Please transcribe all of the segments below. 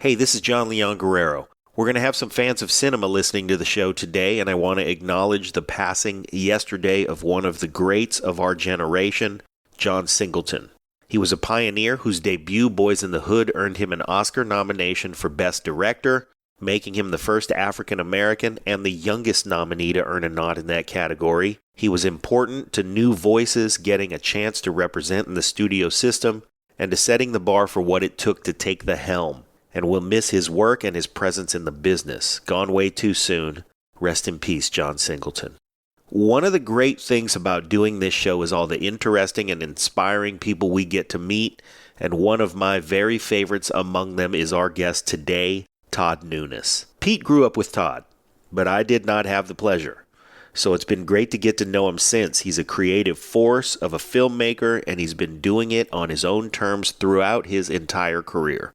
Hey, this is John Leon Guerrero. We're going to have some fans of cinema listening to the show today, and I want to acknowledge the passing yesterday of one of the greats of our generation, John Singleton. He was a pioneer whose debut, Boys in the Hood, earned him an Oscar nomination for Best Director, making him the first African-American and the youngest nominee to earn a nod in that category. He was important to new voices getting a chance to represent in the studio system and to setting the bar for what it took to take the helm. And we'll miss his work and his presence in the business. Gone way too soon. Rest in peace, John Singleton. One of the great things about doing this show is all the interesting and inspiring people we get to meet, and one of my very favorites among them is our guest today, Todd Nunes. Pete grew up with Todd, but I did not have the pleasure. So it's been great to get to know him since. He's a creative force of a filmmaker, and he's been doing it on his own terms throughout his entire career.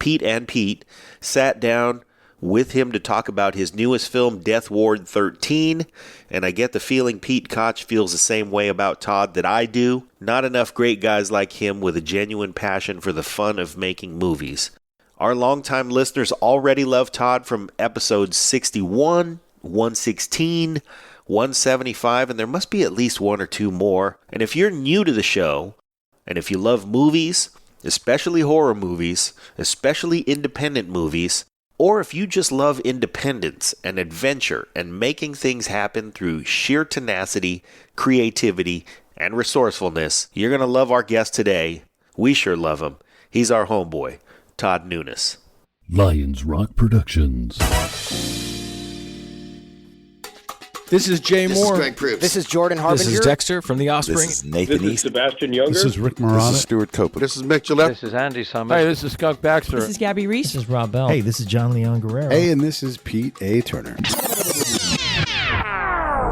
Pete and Pete sat down with him to talk about his newest film, Death Ward 13, and I get the feeling Pete Koch feels the same way about Todd that I do. Not enough great guys like him with a genuine passion for the fun of making movies. Our longtime listeners already love Todd from episodes 61, 116, 175, and there must be at least one or two more. And if you're new to the show, and if you love movies, especially horror movies, especially independent movies, or if you just love independence and adventure and making things happen through sheer tenacity, creativity, and resourcefulness, you're going to love our guest today. We sure love him. He's our homeboy, Todd Nunes. Lions Rock Productions. This is Jay Moore. This is Greg Proops. This is Jordan Harbinger. This is Dexter from The Offspring. This is Nathan This is East. Sebastian Younger. This is Rick Moranis. This is Stuart Copeland. This is Mick Gillette. This is Andy Summers. Hey, this is Skunk Baxter. This is Gabby Reese. This is Rob Bell. Hey, this is John Leon Guerrero. Hey, and this is Pete A. Turner.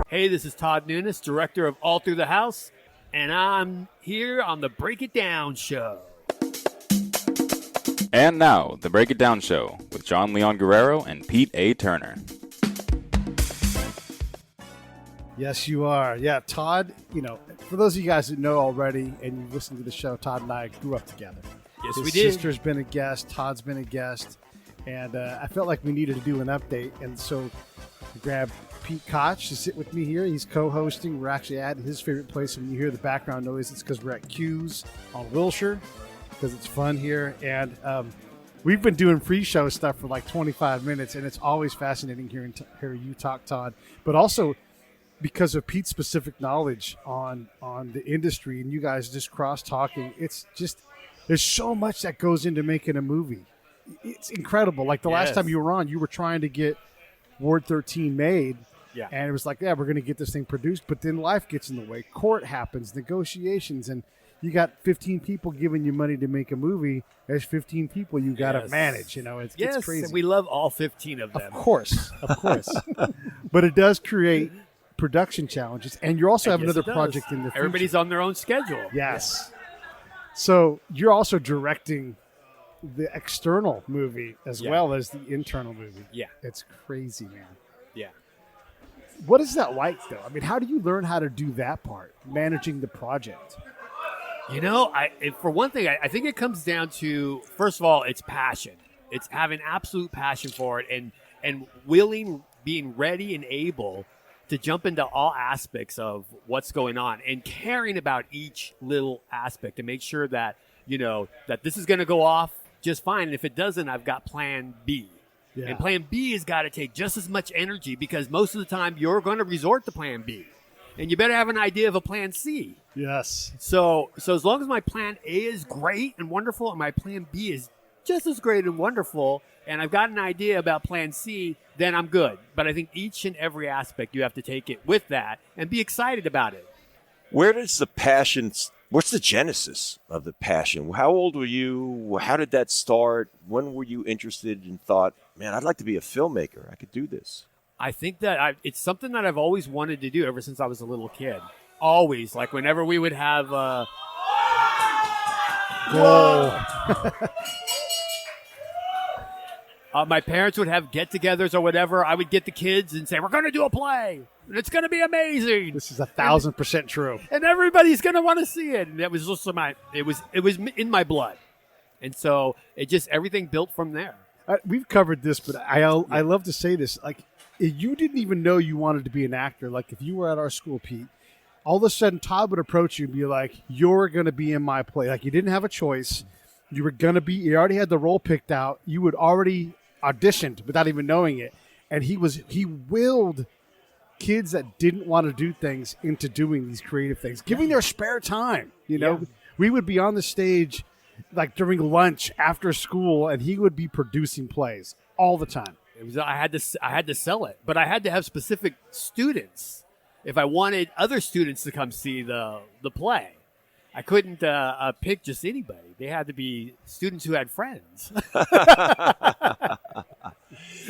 Hey, this is Todd Nunes, director of All Through the House, and I'm here on the Break It Down Show. And now, the Break It Down Show with John Leon Guerrero and Pete A. Turner. Yes, you are. Yeah, Todd, for those of you guys that know already and you listen to the show, Todd and I grew up together. Yes, His we did. sister's been a guest. Todd's been a guest. And I felt like we needed to do an update. And so I grabbed Pete Koch to sit with me here. He's co-hosting. We're actually at his favorite place. When you hear the background noise, it's because we're at Q's on Wilshire because it's fun here. And we've been doing pre-show stuff for like 25 minutes, and it's always fascinating hearing you talk, Todd. But also because of Pete's specific knowledge on the industry, and you guys just cross-talking, it's just there's so much that goes into making a movie. It's incredible. Like the last time you were on, you were trying to get Ward 13 made, and it was like, we're going to get this thing produced, but then life gets in the way. Court happens, negotiations, and you got 15 people giving you money to make a movie. There's 15 people you got to manage. It's crazy. And we love all 15 of them. Of course. But it does create production challenges, and you also have another project in the future. Everybody's on their own schedule. Yes. So you're also directing the external movie as well as the internal movie. Yeah. It's crazy, man. Yeah. What is that like, though? I mean, how do you learn how to do that part, managing the project? For one thing, I think it comes down to, first of all, it's passion. It's having absolute passion for it and being ready and able to jump into all aspects of what's going on and caring about each little aspect to make sure that, that this is going to go off just fine. And if it doesn't, I've got plan B. Yeah. And plan B has got to take just as much energy because most of the time you're going to resort to plan B. And you better have an idea of a plan C. Yes. So as long as my plan A is great and wonderful and my plan B is just as great and wonderful, and I've got an idea about plan C, then I'm good. But I think each and every aspect, you have to take it with that and be excited about it. Where does the passion, what's the genesis of the passion? How old were you? How did that start? When were you interested and thought, man, I'd like to be a filmmaker. I could do this. I think that it's something that I've always wanted to do ever since I was a little kid. Always. Like whenever we would have my parents would have get-togethers or whatever. I would get the kids and say, we're going to do a play, and it's going to be amazing. This is 1,000% true. And everybody's going to want to see it. And that was just it was in my blood. And so everything built from there. We've covered this, but I love to say this. Like, if you didn't even know you wanted to be an actor. Like, if you were at our school, Pete, all of a sudden Todd would approach you and be like, "You're going to be in my play." Like, you didn't have a choice. You were going to be. You already had the role picked out. You had already auditioned without even knowing it, and he willed kids that didn't want to do things into doing these creative things, giving their spare time. You know, we would be on the stage like during lunch after school, and he would be producing plays all the time. I had to sell it, but I had to have specific students if I wanted other students to come see the play. I couldn't pick just anybody. They had to be students who had friends.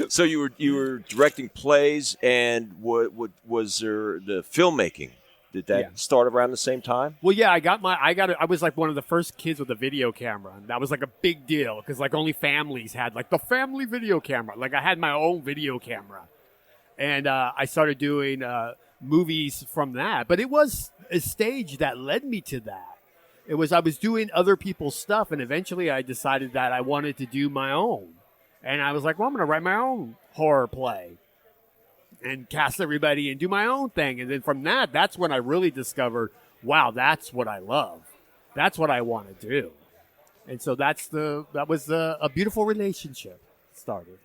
So you were directing plays, and what was there the filmmaking? Did that start around the same time? Well, yeah, I was like one of the first kids with a video camera, and that was like a big deal because like only families had like the family video camera. Like I had my own video camera, and I started doing movies from that. But it was a stage that led me to that. I was doing other people's stuff, and eventually I decided that I wanted to do my own, and I was like, well, I'm going to write my own horror play and cast everybody and do my own thing. And then from that's when I really discovered, wow, that's what I love. That's what I want to do. And so that was a beautiful relationship started.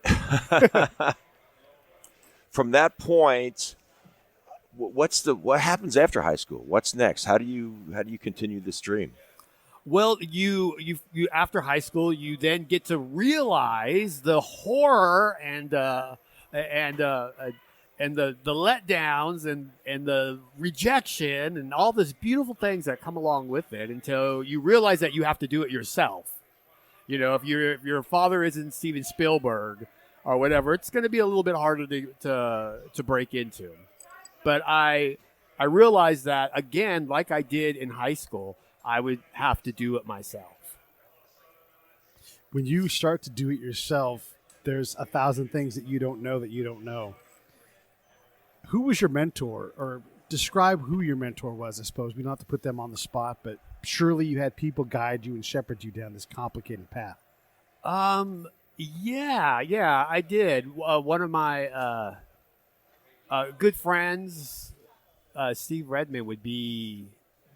From that point, what happens after high school? What's next? How do you continue this dream? Well, you after high school, you then get to realize the horror and the letdowns and the rejection and all these beautiful things that come along with it until you realize that you have to do it yourself. You know, if your father isn't Steven Spielberg or whatever, it's going to be a little bit harder to break into. But I realized that, again, like I did in high school, I would have to do it myself. When you start to do it yourself, there's 1,000 things that you don't know. Who was your mentor, or describe who your mentor was, I suppose. We don't have to put them on the spot, but surely you had people guide you and shepherd you down this complicated path. Yeah, I did. One of my good friends, Steve Redmond, would be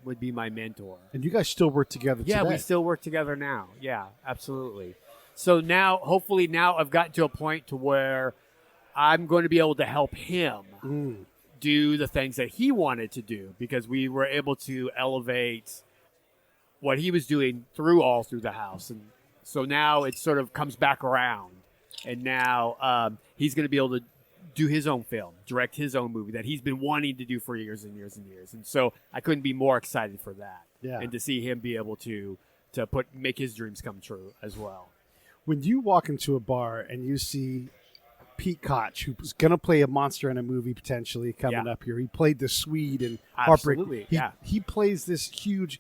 my mentor. And you guys still work together today? Yeah, we still work together now. Yeah, absolutely. So now, hopefully I've gotten to a point to where I'm going to be able to help him do the things that he wanted to do, because we were able to elevate what he was doing through the house. And so now it sort of comes back around. And now he's going to be able to do his own film, direct his own movie that he's been wanting to do for years and years and years. And so I couldn't be more excited for that. Yeah. And to see him be able to make his dreams come true as well. When you walk into a bar and you see Pete Koch, who's going to play a monster in a movie potentially coming up here. He played the Swede in Heartbreak. Absolutely, He plays this huge.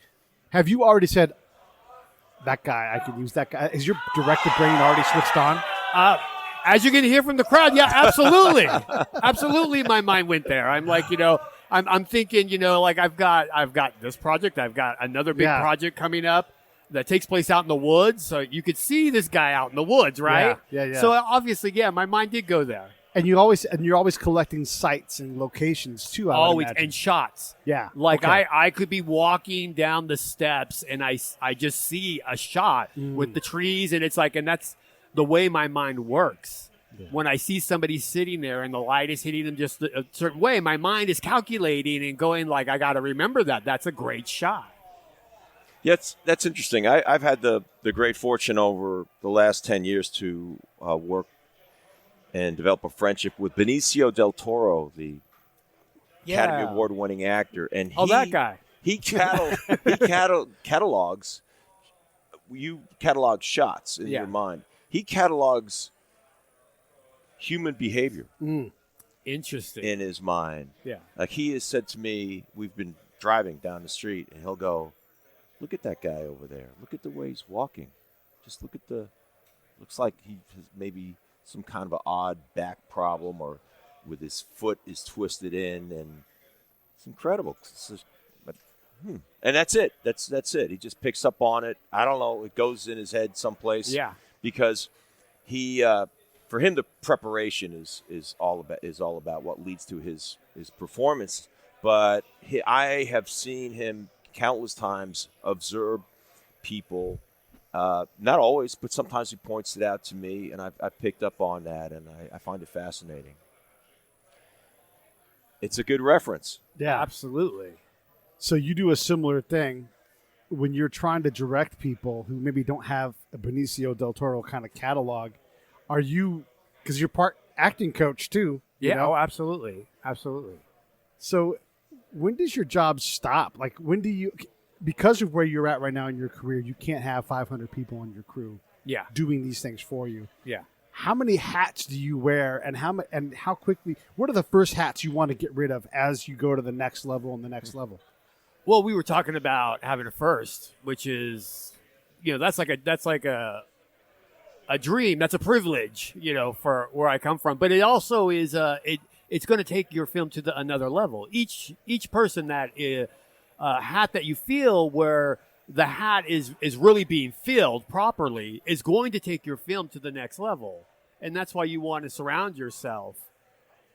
Have you already said, that guy, I could use that guy? Is your director brain already switched on? As you're going to hear from the crowd, yeah, absolutely. Absolutely, my mind went there. I'm like, I'm thinking, like I've got this project. I've got another big project coming up that takes place out in the woods. So you could see this guy out in the woods, right? Yeah. So obviously, my mind did go there. And you're always collecting sites and locations too. Always, and shots. Yeah. Like I could be walking down the steps and I just see a shot with the trees, and it's like, and that's the way my mind works. Yeah. When I see somebody sitting there and the light is hitting them just a certain way, my mind is calculating and going like, I got to remember that. That's a great shot. Yeah, that's interesting. I've had the great fortune over the last 10 years to work and develop a friendship with Benicio del Toro, the Academy Award-winning actor. And that guy. He catalogs. You catalog shots in your mind. He catalogs human behavior. Interesting. In his mind. Yeah. Like he has said to me, we've been driving down the street, and he'll go, look at that guy over there. Look at the way he's walking. Just look at looks like he has maybe some kind of an odd back problem, or with his foot is twisted in, and it's incredible. And that's it. That's it. He just picks up on it. I don't know. It goes in his head someplace. Yeah. Because he for him the preparation is all about what leads to his performance. But I have seen him countless times observe people. Not always, but sometimes he points it out to me, and I've picked up on that, and I find it fascinating. It's a good reference. Yeah. Absolutely. So you do a similar thing when you're trying to direct people who maybe don't have a Benicio del Toro kind of catalog. Are you, because you're part acting coach too? Yeah. You know? Oh, absolutely. Absolutely. So when does your job stop? Like, when do you, because of where you're at right now in your career, you can't have 500 people on your crew Yeah. doing these things for you. Yeah. How many hats do you wear, and how quickly? What are the first hats you want to get rid of as you go to the next level and the next level? Well, we were talking about having a first, which is, that's like a dream. That's a privilege, for where I come from. But it also is it's going to take your film to another level. Each person that hat that you feel where the hat is really being filled properly is going to take your film to the next level. And that's why you want to surround yourself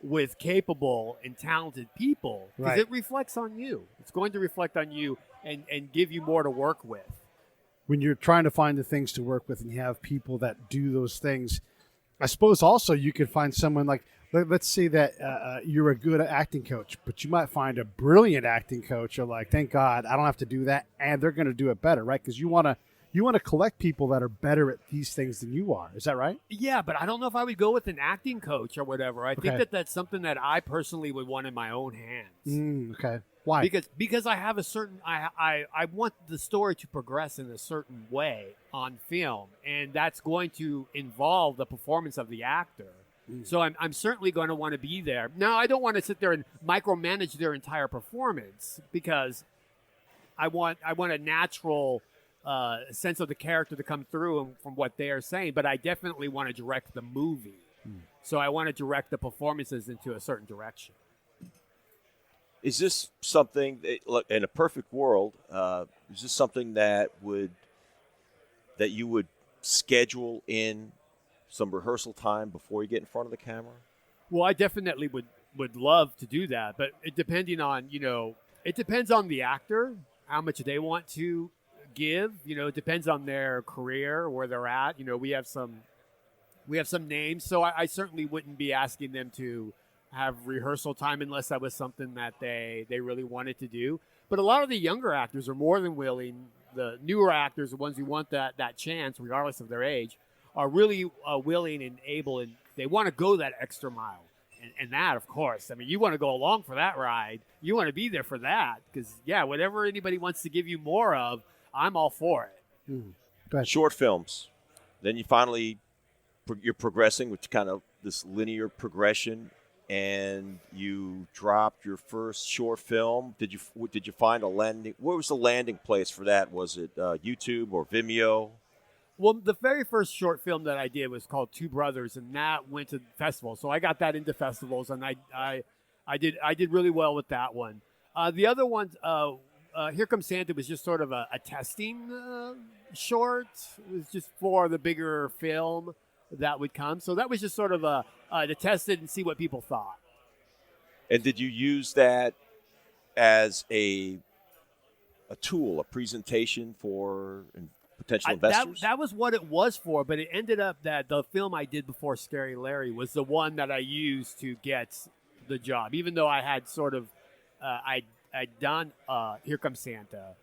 with capable and talented people, because Right. it reflects on you. It's going to reflect on you and give you more to work with. When you're trying to find the things to work with and you have people that do those things, I suppose also you could find someone like, let's say that you're a good acting coach, but you might find a brilliant acting coach. You're like, thank God I don't have to do that, and they're going to do it better, right? Because you want to collect people that are better at these things than you are. Is that right? Yeah, but I don't know if I would go with an acting coach or whatever. I think Okay. that's something that I personally would want in my own hands. Okay. Why? Because I have a certain I want the story to progress in a certain way on film, and that's going to involve the performance of the actor. So I'm certainly going to want to be there. Now, I don't want to sit there and micromanage their entire performance, because I want a natural sense of the character to come through from what they are saying. But I definitely want to direct the movie. So I want to direct the performances into a certain direction. Is this something that, look, in a perfect world? Is this something that you would schedule in some rehearsal time before you get in front of the camera? Well, I definitely would love to do that, but it depends on the actor, how much they want to give. It depends on their career, where they're at. We have some names, so I certainly wouldn't be asking them to have rehearsal time unless that was something that they really wanted to do. But a lot of the younger actors are more than willing. The newer actors, the ones who want that chance, regardless of their age, are really willing and able, and they want to go that extra mile. And that, of course, I mean, you want to go along for that ride. You want to be there for that, because, whatever anybody wants to give you more of, I'm all for it. Go ahead. Short films. Then you're progressing, which kind of this linear progression, and you dropped your first short film. Did you find a landing? Where was the landing place for that? Was it YouTube or Vimeo? Well, the very first short film that I did was called Two Brothers, and that went to festivals. So I got that into festivals, and I did really well with that one. The other one, Here Comes Santa, was just sort of a testing short. It was just for the bigger film that would come. So that was just sort of to test it and see what people thought. And did you use that as a tool, a presentation for potential investors? That was what it was for, but it ended up that the film I did before Scary Larry was the one that I used to get the job. Even though I had sort of, I'd done Here Comes Santa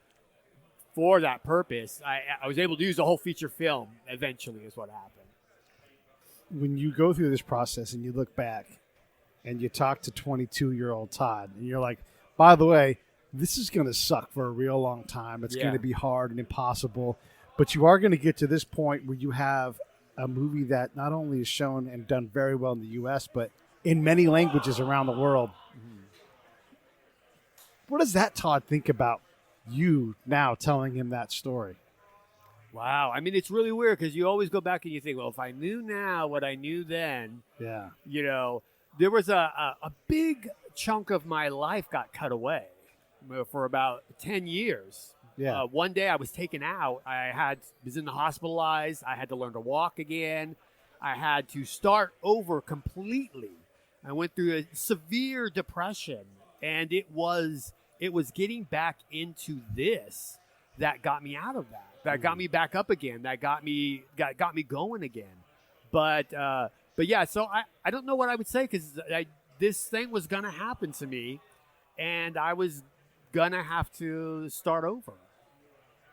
for that purpose, I was able to use the whole feature film eventually is what happened. When you go through this process and you look back and you talk to 22-year-old Todd, and you're like, by the way, this is going to suck for a real long time. It's going to be hard and impossible. But you are going to get to this point where you have a movie that not only is shown and done very well in the U.S., but in many languages around the world. What does that Todd think about you now telling him that story? Wow. I mean, it's really weird because you always go back and you think, well, if I knew now what I knew then, Yeah. There was a big chunk of my life got cut away for about 10 years. Yeah. One day I was taken out. Was in the hospitalized. I had to learn to walk again. I had to start over completely. I went through a severe depression, and it was getting back into this that got me out of that. That got me back up again. That got me going again. But yeah, so I don't know what I would say, because this thing was gonna happen to me, and I was gonna have to start over.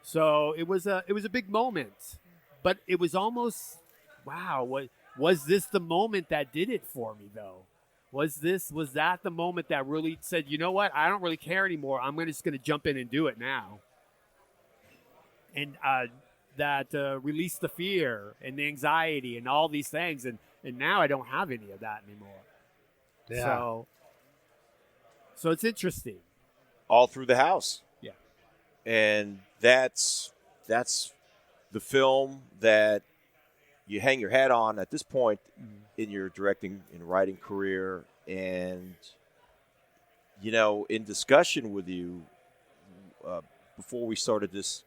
So it was a big moment, but it was almost, wow. Was this the moment that did it for me though? Was that the moment that really said, you know what, I don't really care anymore. I'm just gonna jump in and do it now. And that released the fear and the anxiety and all these things, and now I don't have any of that anymore. Yeah. So it's interesting. All Through the House. Yeah. And that's the film that you hang your hat on at this point in your directing and writing career. And, you know, in discussion with you before we started this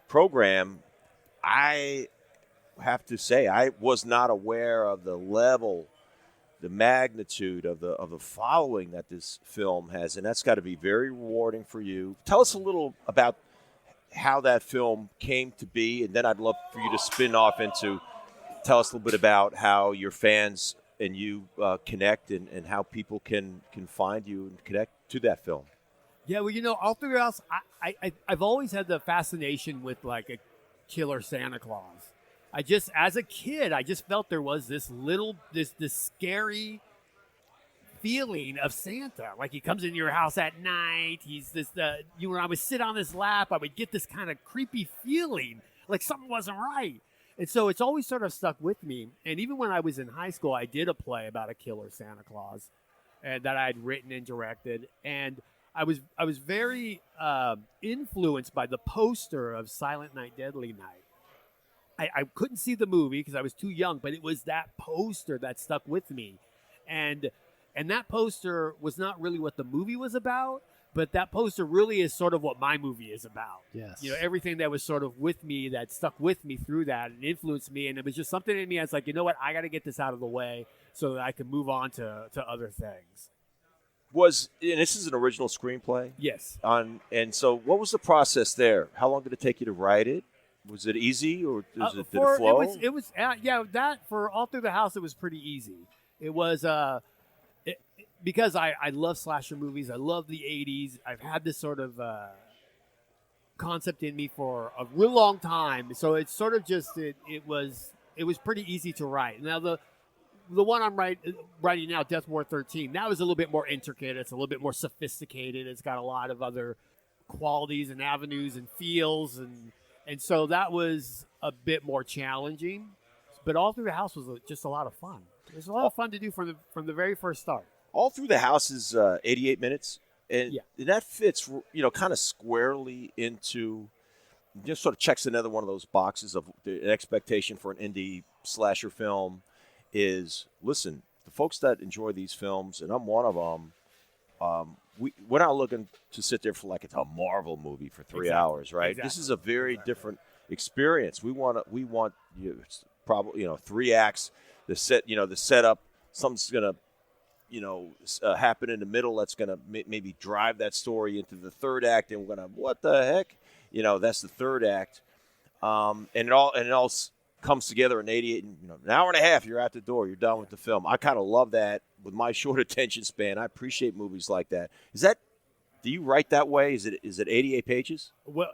program, I have to say I was not aware of the level, the magnitude of the following that this film has, and that's got to be very rewarding for you. Tell us a little about how that film came to be, and then I'd love for you to spin off into tell us a little bit about how your fans and you connect, and how people can find you and connect to that film. Yeah, well, you know, all through the house, I've always had the fascination with like a killer Santa Claus. As a kid, I just felt there was this scary feeling of Santa. Like he comes into your house at night. He's this, when I would sit on his lap, I would get this kind of creepy feeling, like something wasn't right. And so it's always sort of stuck with me. And even when I was in high school, I did a play about a killer Santa Claus, and that I had written and directed. And I was very influenced by the poster of Silent Night, Deadly Night. I couldn't see the movie because I was too young, but it was that poster that stuck with me. And that poster was not really what the movie was about, but that poster really is sort of what my movie is about. Yes. You know, everything that was sort of with me, that stuck with me through that and influenced me. And it was just something in me. I was like, you know what? I got to get this out of the way so that I can move on to other things. And this is an original screenplay? Yes. And so what was the process there? How long did it take you to write it? Was it easy, or did it flow? It was that for All Through the House, it was pretty easy. It was because I love slasher movies. I love the 80s. I've had this sort of concept in me for a real long time. So it's sort of just it was pretty easy to write. Now the one I'm writing now, Death War 13, that was a little bit more intricate. It's a little bit more sophisticated. It's got a lot of other qualities and avenues and feels, and so that was a bit more challenging. But All Through the House was just a lot of fun. It was a lot of fun to do from the very first start. All Through the House is 88 minutes, and that fits, you know, kind of squarely into, just sort of checks another one of those boxes of an expectation for an indie slasher film. Is, listen, the folks that enjoy these films, and I'm one of them, we're not looking to sit there for like it's a Marvel movie for 3 hours, right? Exactly. This is a very different experience. We want probably 3 acts. The setup. Something's gonna happen in the middle that's gonna maybe drive that story into the third act, and we're gonna, what the heck, that's the third act, and it all comes together in 88, an hour and a half, you're out the door, you're done with the film. I kind of love that with my short attention span. I appreciate movies like that. Do you write that way? Is it 88 pages? Well,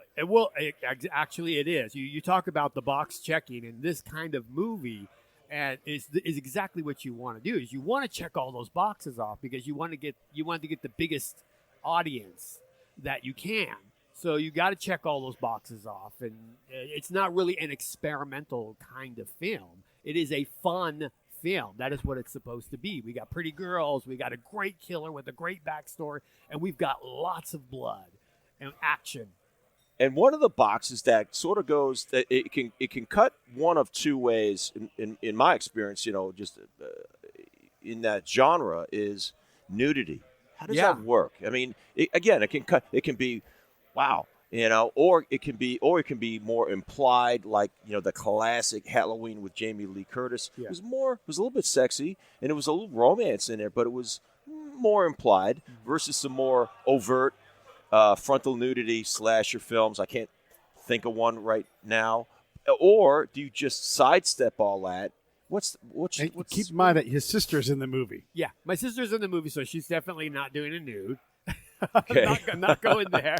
actually it is. You talk about the box checking, and this kind of movie and is exactly what you want to do. Is you want to check all those boxes off because you want to get the biggest audience that you can. So you got to check all those boxes off, and it's not really an experimental kind of film. It is a fun film. That is what it's supposed to be. We got pretty girls, we got a great killer with a great backstory, and we've got lots of blood and action. And one of the boxes that sort of goes, that it can cut one of two ways. In my experience, just in that genre, is nudity. How does that work? I mean, it can cut. It can be, wow, Or it can be more implied, like the classic Halloween with Jamie Lee Curtis. Yeah. It was a little bit sexy, and it was a little romance in there, but it was more implied versus some more overt frontal nudity slasher films. I can't think of one right now. Or do you just sidestep all that? What's keep in mind that his sister's in the movie. Yeah, my sister's in the movie, so she's definitely not doing a nude. Okay. not going there.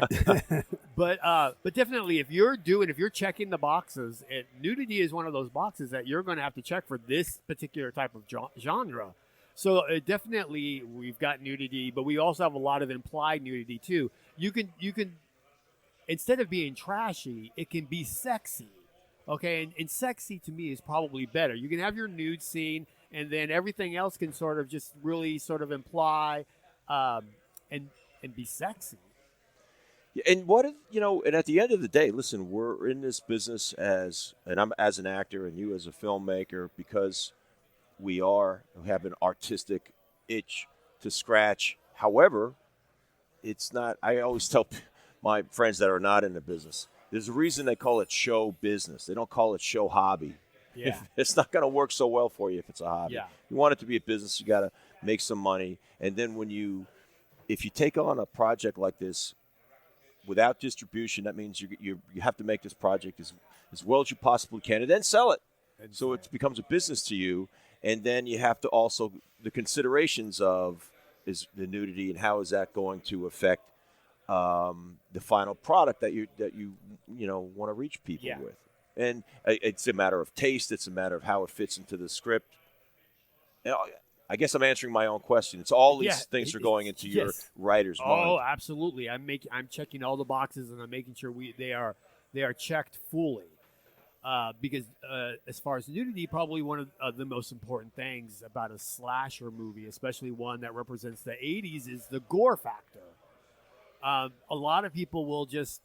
But definitely, if you're checking the boxes, nudity is one of those boxes that you're going to have to check for this particular type of genre. So definitely, we've got nudity, but we also have a lot of implied nudity too. You can instead of being trashy, it can be sexy. Okay, and sexy to me is probably better. You can have your nude scene, and then everything else can sort of just really sort of imply and be sexy. And and at the end of the day, listen, we're in this business I'm as an actor and you as a filmmaker because we have an artistic itch to scratch. However, it's not. I always tell my friends that are not in the business, there's a reason they call it show business. They don't call it show hobby. Yeah. It's not going to work so well for you if it's a hobby. Yeah. You want it to be a business, you got to make some money. And then if you take on a project like this without distribution, that means you have to make this project as well as you possibly can and then sell it. So it becomes a business to you. And then you have to also, the considerations of is the nudity and how is that going to affect the final product that you want to reach people with. And it's a matter of taste. It's a matter of how it fits into the script. I guess I'm answering my own question. It's all these things are going into your writer's mind. Oh, absolutely. I'm checking all the boxes and I'm making sure they are checked fully. Because as far as nudity, probably one of the most important things about a slasher movie, especially one that represents the 80s, is the gore factor. A lot of people will just,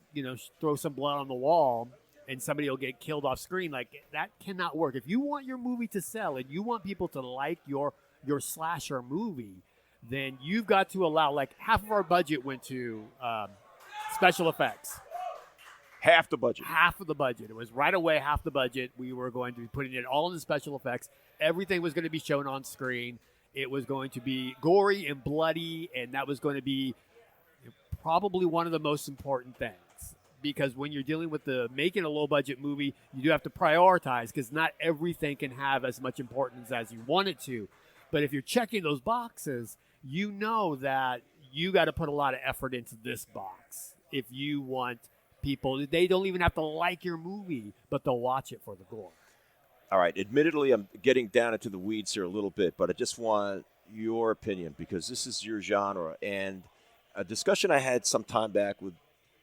throw some blood on the wall and somebody will get killed off screen. Like, that cannot work. If you want your movie to sell and you want people to like your slasher movie, then you've got to allow, like, half of our budget went to special effects. Half the budget. Half of the budget. It was right away half the budget. We were going to be putting it all in the special effects. Everything was going to be shown on screen. It was going to be gory and bloody, and that was going to be probably one of the most important things. Because when you're dealing with making a low-budget movie, you do have to prioritize because not everything can have as much importance as you want it to. But if you're checking those boxes, you know that you got to put a lot of effort into this box if you want people. They don't even have to like your movie, but they'll watch it for the gore. All right. Admittedly, I'm getting down into the weeds here a little bit, but I just want your opinion because this is your genre. And a discussion I had some time back with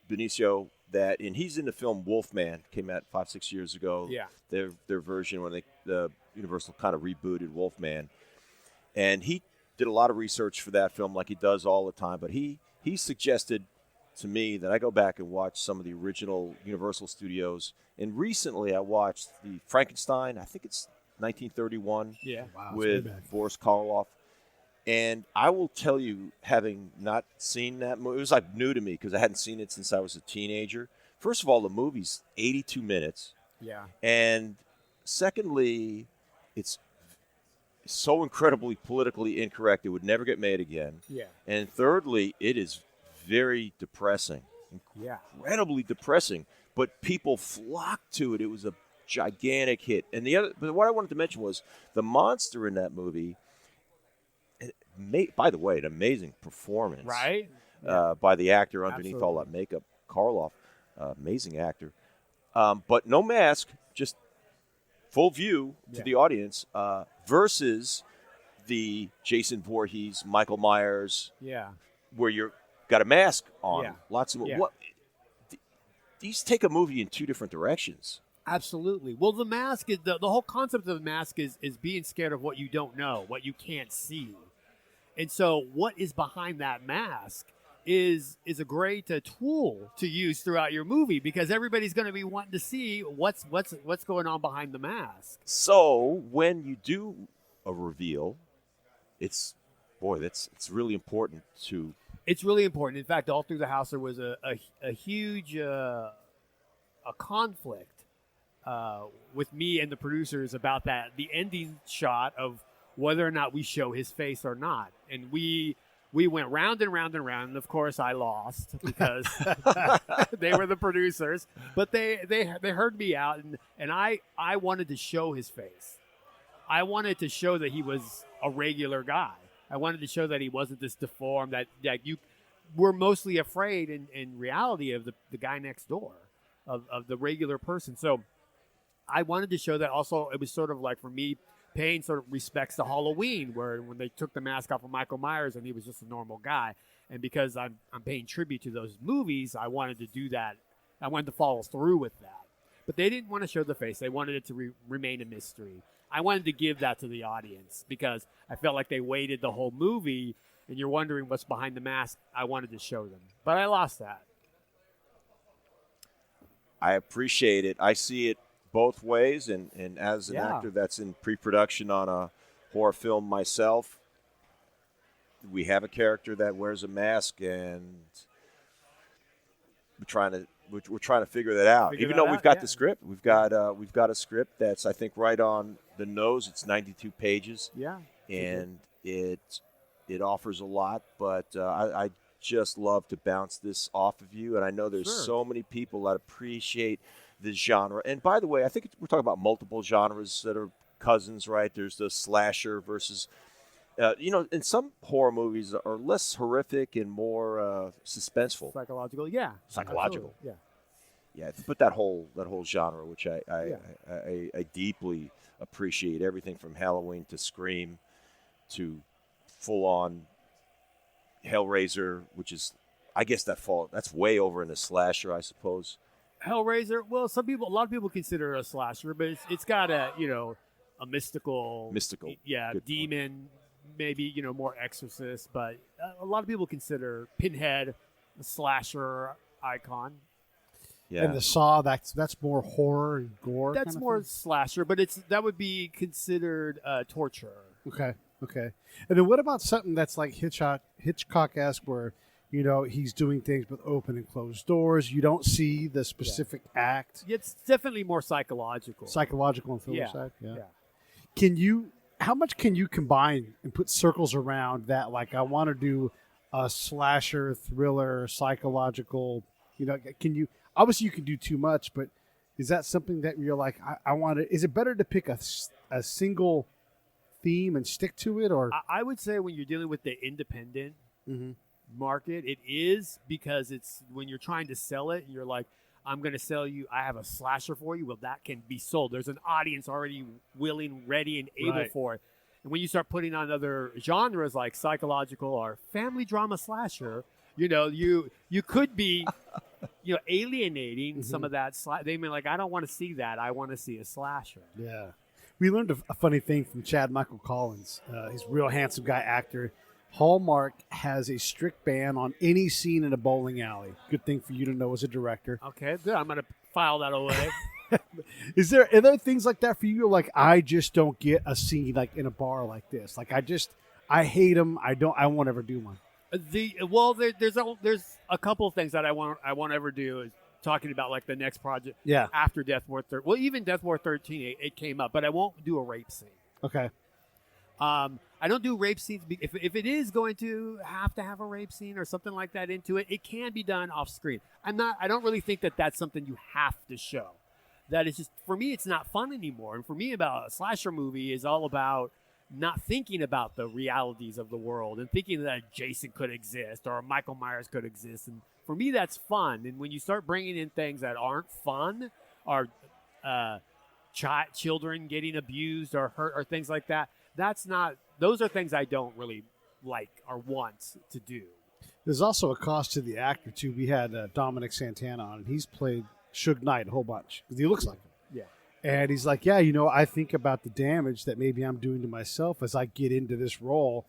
Benicia and he's in the film Wolfman, came out 5-6 years ago. Yeah. Their version when the Universal kind of rebooted Wolfman. And he did a lot of research for that film like he does all the time. But he suggested to me that I go back and watch some of the original Universal Studios. And recently I watched the Frankenstein, I think it's 1931, with Boris Karloff. And I will tell you, having not seen that movie, it was like new to me because I hadn't seen it since I was a teenager. First of all, the movie's 82 minutes. Yeah. And secondly, it's so incredibly politically incorrect, it would never get made again. Yeah. And thirdly, it is very depressing. Incredibly depressing. But people flocked to it. It was a gigantic hit. And but what I wanted to mention was the monster in that movie. By the way, an amazing performance, right? By the actor underneath all that makeup, Karloff, amazing actor. But no mask, just full view to the audience. Versus the Jason Voorhees, Michael Myers, where you're got a mask on. Lots of what. These take a movie in two different directions. Absolutely. Well, the mask is the whole concept of the mask is being scared of what you don't know, what you can't see. And so what is behind that mask is a great tool to use throughout your movie because everybody's going to be wanting to see what's going on behind the mask. So when you do a reveal, it's really important to It's really important. In fact, all through the house there was a huge a conflict with me and the producers about the ending shot of whether or not we show his face or not. And we went round and round and round, and of course I lost because they were the producers. But they heard me out, and I wanted to show his face. I wanted to show that he was a regular guy. I wanted to show that he wasn't this deformed, that you were mostly afraid in reality of the guy next door, of the regular person. So I wanted to show that. Also, it was sort of like, for me, paying sort of respects to Halloween, where when they took the mask off of Michael Myers and he was just a normal guy. And because I'm paying tribute to those movies, I wanted to do that. I wanted to follow through with that. But they didn't want to show the face. They wanted it to remain a mystery. I wanted to give that to the audience because I felt like they waited the whole movie and you're wondering what's behind the mask. I wanted to show them. But I lost that. I appreciate it. I see it both ways, and as an actor that's in pre-production on a horror film myself, we have a character that wears a mask, and we're trying to figure that out. Even though we've got the script, we've got a script that's, I think, right on the nose. It's 92 pages. Yeah, and it offers a lot, but I just love to bounce this off of you, and I know there's so many people that appreciate this genre. And by the way, I think we're talking about multiple genres that are cousins, right? There's the slasher versus, and some horror movies are less horrific and more suspenseful. Psychological, yeah. Psychological. Absolutely. Yeah. Yeah, but that whole genre, which I deeply appreciate, everything from Halloween to Scream to full-on Hellraiser, which is, I guess that's way over in the slasher, I suppose. Hellraiser, well, a lot of people consider it a slasher, but it's got a mystical, Good demon, point. Maybe more exorcist, but a lot of people consider Pinhead a slasher icon. Yeah. And the Saw, that's more horror and gore. That's more slasher, but that would be considered torture. Okay. And then what about something that's like Hitchcock-esque, where he's doing things with open and closed doors. You don't see the specific act. It's definitely more psychological. Psychological and thriller side. Yeah. How much can you combine and put circles around that? Like, I want to do a slasher, thriller, psychological. Obviously you can do too much, but is that something that you're like, I want to? Is it better to pick a single theme and stick to it, or? I would say when you're dealing with the independent market, it is, because it's when you're trying to sell it and you're like, I'm going to sell you, I have a slasher for you. Well, that can be sold. There's an audience already willing, ready, and able for it. And when you start putting on other genres like psychological or family drama slasher, you could be, alienating some of that. They mean, like, I don't want to see that. I want to see a slasher. Yeah. We learned a funny thing from Chad Michael Collins. He's a real handsome guy, actor. Hallmark has a strict ban on any scene in a bowling alley. Good thing for you to know as a director. Okay, good. I'm going to file that away. Are there things like that for you? Like, I just don't get a scene like in a bar like this. Like, I hate them. I won't ever do one. There's a couple of things that I won't ever do. Is talking about like the next project. Yeah. After Death War 13. Well, even Death War 13, it came up, but I won't do a rape scene. Okay. I don't do rape scenes. If it is going to have a rape scene or something like that into it, it can be done off screen. I don't really think that that's something you have to show. That is just, for me, it's not fun anymore. And for me, about a slasher movie is all about not thinking about the realities of the world and thinking that Jason could exist or Michael Myers could exist. And for me, that's fun. And when you start bringing in things that aren't fun, or children getting abused or hurt or things like that, those are things I don't really like or want to do. There's also a cost to the actor, too. We had Dominic Santana on, and he's played Suge Knight a whole bunch because he looks like him. Yeah. And he's like, I think about the damage that maybe I'm doing to myself as I get into this role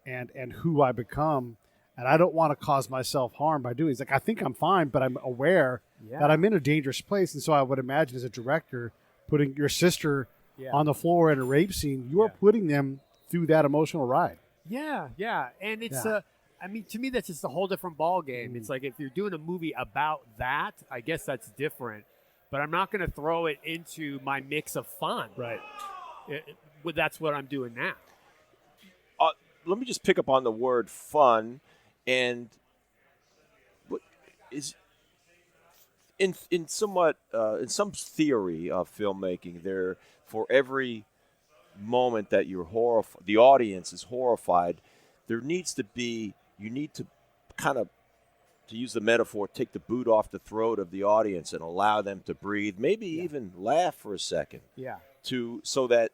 and who I become. And I don't want to cause myself harm by doing it. He's like, I think I'm fine, but I'm aware that I'm in a dangerous place. And so I would imagine as a director, putting your sister on the floor in a rape scene, you are putting them through that emotional ride. Yeah. And it's I mean, to me, that's just a whole different ball game. It's like if you're doing a movie about that, I guess that's different. But I'm not going to throw it into my mix of fun. Right. That's what I'm doing now. Let me just pick up on the word fun, and what is in some theory of filmmaking, there for every moment that you're the audience is horrified, there needs to be, you need to kind of, to use the metaphor, take the boot off the throat of the audience and allow them to breathe, maybe even laugh for a second. Yeah. So that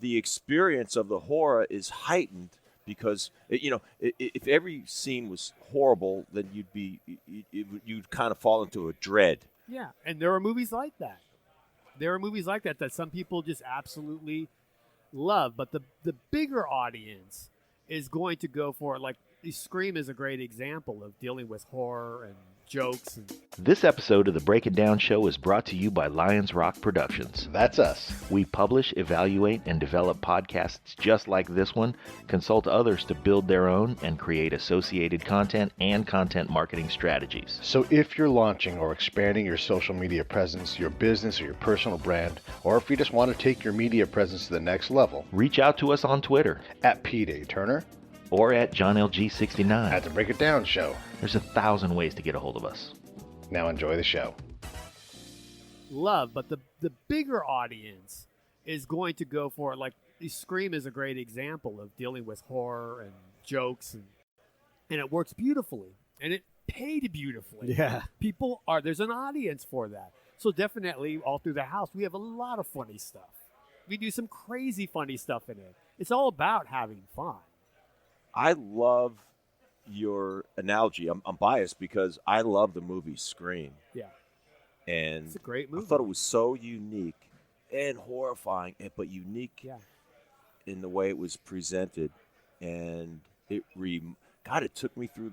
the experience of the horror is heightened, because if every scene was horrible, then you'd kind of fall into a dread. Yeah, and there are movies like that. That some people just absolutely love, but the bigger audience is going to go for it. Like Scream is a great example of dealing with horror and jokes. This episode of the Break It Down Show is brought to you by Lions Rock Productions. That's us. We publish, evaluate, and develop podcasts just like this one, consult others to build their own, and create associated content and content marketing strategies. So if you're launching or expanding your social media presence, your business or your personal brand, or if you just want to take your media presence to the next level, Reach out to us on Twitter at Pete A. Turner, or at JohnLG69. at the Break It Down Show. There's 1,000 ways to get a hold of us. Now enjoy the show. But the bigger audience is going to go for it. Like Scream is a great example of dealing with horror and jokes, and it works beautifully, and it paid beautifully. Yeah. There's an audience for that. So definitely all through the house, we have a lot of funny stuff. We do some crazy funny stuff in it. It's all about having fun. I love your analogy. I'm biased because I love the movie Scream. Yeah. And It's a great movie. I thought it was so unique and horrifying, but unique in the way it was presented. And it took me through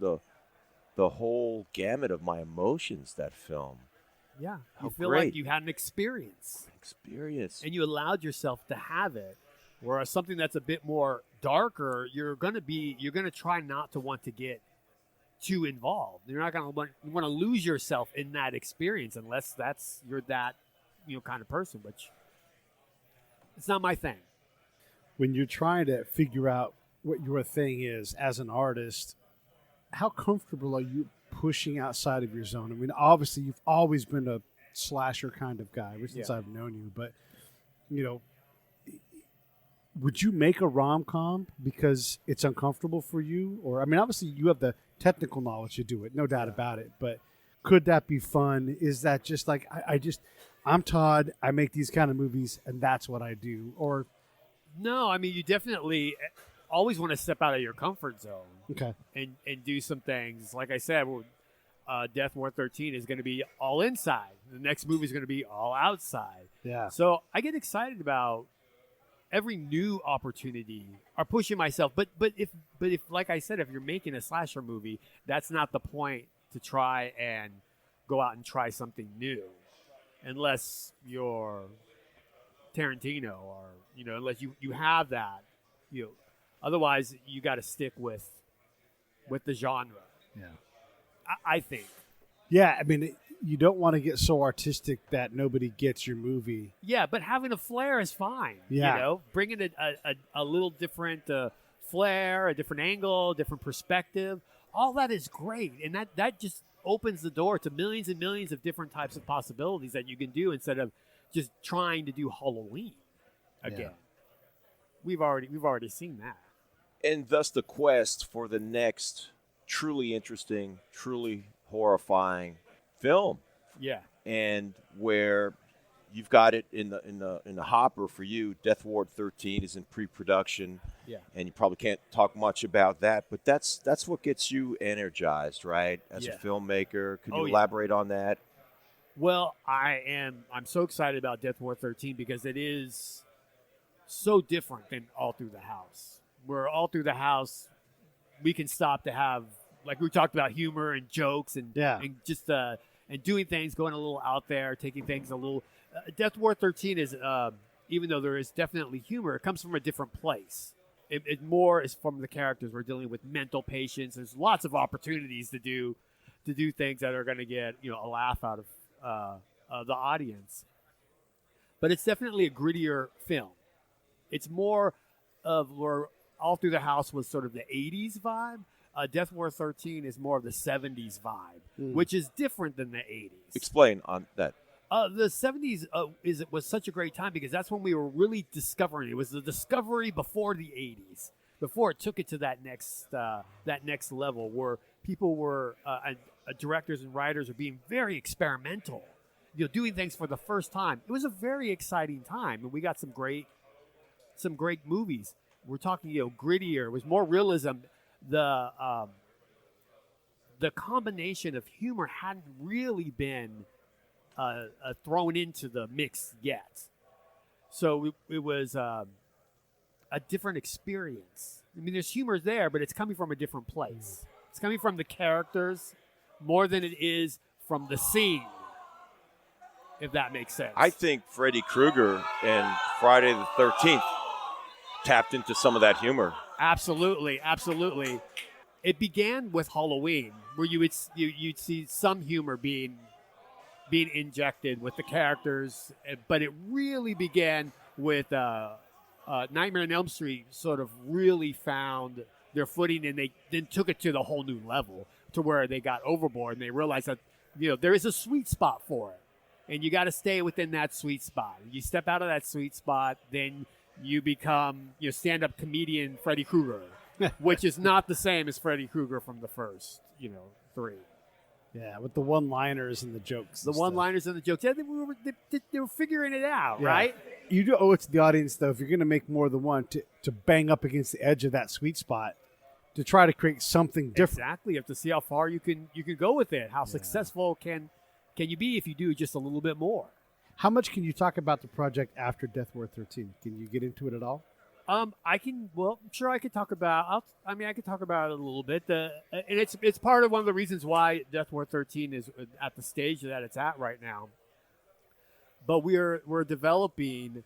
the whole gamut of my emotions, that film. Yeah. How You feel great. like you had an experience. And You allowed yourself to have it. Whereas something that's a bit more darker, you're gonna try not to want to get too involved. You're not gonna want to lose yourself in that experience unless you're that kind of person, which it's not my thing. When you're trying to figure out what your thing is as an artist, how comfortable are you pushing outside of your zone? I mean, obviously you've always been a slasher kind of guy ever since I've known you, but would you make a rom-com because it's uncomfortable for you? Or, I mean, obviously you have the technical knowledge to do it, no doubt about it, but could that be fun? Is that just like, I'm Todd, I make these kind of movies, and that's what I do? Or No, I mean, you definitely always want to step out of your comfort zone. Okay. And do some things. Like I said, Death Warrant 13 is going to be all inside. The next movie is going to be all outside. Yeah. So I get excited about every new opportunity or pushing myself. But if like I said, if you're making a slasher movie, that's not the point to try and go out and try something new, unless you're Tarantino or unless you have that. Otherwise you got to stick with the genre. Yeah. I think. Yeah, I mean, you don't want to get so artistic that nobody gets your movie. Yeah, but having a flair is fine. Yeah. Bringing a little different flair, a different angle, different perspective, all that is great. And that just opens the door to millions and millions of different types of possibilities that you can do instead of just trying to do Halloween again. Yeah. We've already seen that. And thus the quest for the next truly interesting, truly horrifying film. Yeah. And where you've got it in the hopper for you, Death Ward 13 is in pre-production. Yeah. And you probably can't talk much about that, but that's what gets you energized, right? As a filmmaker. Could you elaborate on that? Well, I'm so excited about Death War 13 because it is so different than All Through the House. Where All Through the House, we can stop to have, like we talked about, humor and jokes and just and doing things, going a little out there, taking things a little. Death War 13 is, even though there is definitely humor, it comes from a different place. it more is from the characters. We're dealing with mental patients. There's lots of opportunities to do things that are going to get a laugh out of the audience. But it's definitely a grittier film. It's more of where All Through the House was sort of the 80s vibe. Death War 13 is more of the 70s vibe, which is different than the 80s. Explain on that. The 70s was such a great time because that's when we were really discovering. It was the discovery before the 80s, before it took it to that next level where people were directors and writers are being very experimental, doing things for the first time. It was a very exciting time, and we got some great movies. We're talking grittier. It was more realism. The combination of humor hadn't really been thrown into the mix yet. So it was a different experience. I mean, there's humor there, but it's coming from a different place. It's coming from the characters more than it is from the scene, if that makes sense. I think Freddy Krueger and Friday the 13th tapped into some of that humor. Absolutely. It began with Halloween, where you'd see some humor being injected with the characters, but it really began with Nightmare on Elm Street. Sort of really found their footing, and they then took it to the whole new level, to where they got overboard and they realized that there is a sweet spot for it, and you got to stay within that sweet spot. You step out of that sweet spot, then you become stand-up comedian Freddy Krueger, which is not the same as Freddy Krueger from the first three. Yeah, with the one-liners and the jokes. The one-liners and the jokes. Yeah, they were figuring it out, right? You do owe it to the audience, though, if you're going to make more than one, to bang up against the edge of that sweet spot to try to create something different. Exactly. You have to see how far you can go with it. How successful can you be if you do just a little bit more? How much can you talk about the project after Death War 13? Can you get into it at all? I can. Well, I'm sure I could talk about. I could talk about it a little bit. And it's part of one of the reasons why Death War 13 is at the stage that it's at right now. But we're developing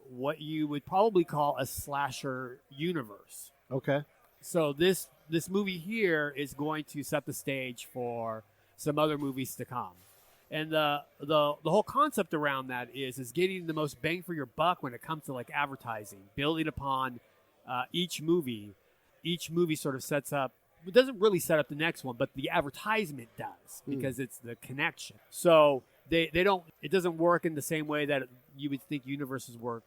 what you would probably call a slasher universe. Okay. So this movie here is going to set the stage for some other movies to come. And the whole concept around that is getting the most bang for your buck when it comes to like advertising, building upon each movie. Each movie sort of sets up. It doesn't really set up the next one, but the advertisement does because it's the connection. So they don't. It doesn't work in the same way that you would think universes work